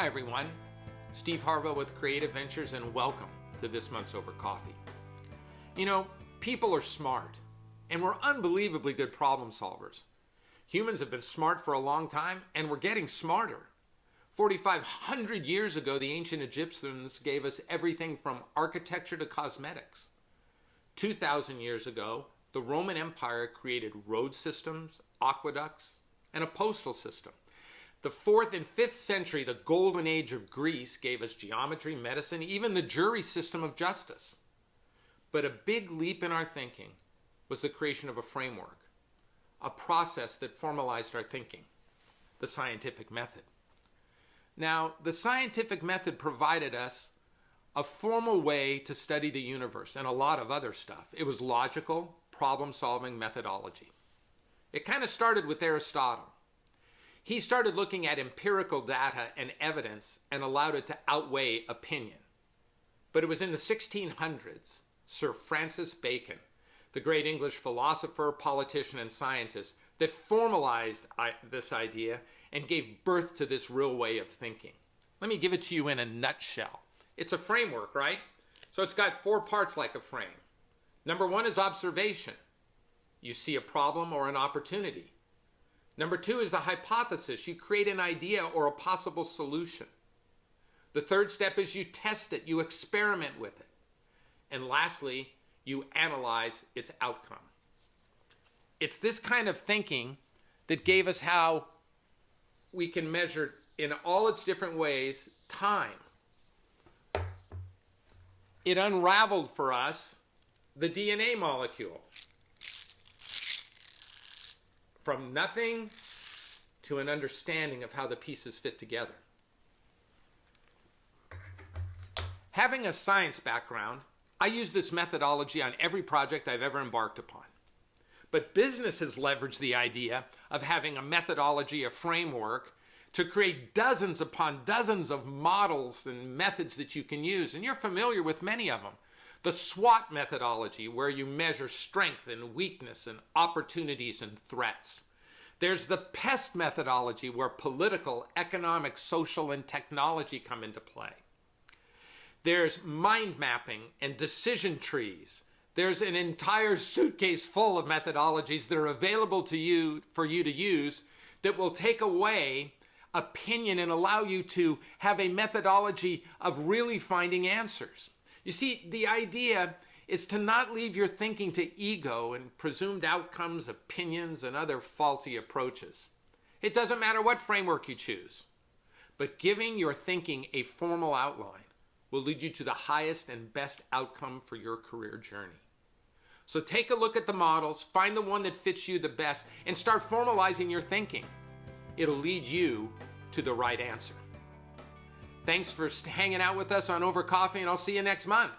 Hi everyone, Steve Harville with Creative Ventures, and welcome to this month's Over Coffee. You know, people are smart, and we're unbelievably good problem solvers. Humans have been smart for a long time, and we're getting smarter. 4,500 years ago, the ancient Egyptians gave us everything from architecture to cosmetics. 2,000 years ago, the Roman Empire created road systems, aqueducts, and a postal system. The 4th and 5th century, the golden age of Greece, gave us geometry, medicine, even the jury system of justice. But a big leap in our thinking was the creation of a framework, a process that formalized our thinking, the scientific method. Now, the scientific method provided us a formal way to study the universe and a lot of other stuff. It was logical, problem-solving methodology. It kind of started with Aristotle. He started looking at empirical data and evidence and allowed it to outweigh opinion. But it was in the 1600s, Sir Francis Bacon, the great English philosopher, politician, and scientist, that formalized this idea and gave birth to this real way of thinking. Let me give it to you in a nutshell. It's a framework, right? So it's got 4 parts like a frame. Number 1 is observation. You see a problem or an opportunity. Number 2 is the hypothesis. You create an idea or a possible solution. The 3rd step is you test it, you experiment with it. And lastly, you analyze its outcome. It's this kind of thinking that gave us how we can measure in all its different ways time. It unraveled for us the DNA molecule. From nothing to an understanding of how the pieces fit together. Having a science background, I use this methodology on every project I've ever embarked upon. But business has leveraged the idea of having a methodology, a framework, to create dozens upon dozens of models and methods that you can use. And you're familiar with many of them. The SWOT methodology, where you measure strength and weakness and opportunities and threats. There's the PEST methodology, where political, economic, social, and technology come into play. There's mind mapping and decision trees. There's an entire suitcase full of methodologies that are available to you for you to use that will take away opinion and allow you to have a methodology of really finding answers. You see, the idea is to not leave your thinking to ego and presumed outcomes, opinions, and other faulty approaches. It doesn't matter what framework you choose, but giving your thinking a formal outline will lead you to the highest and best outcome for your career journey. So take a look at the models, find the one that fits you the best, and start formalizing your thinking. It'll lead you to the right answer. Thanks for hanging out with us on Over Coffee, and I'll see you next month.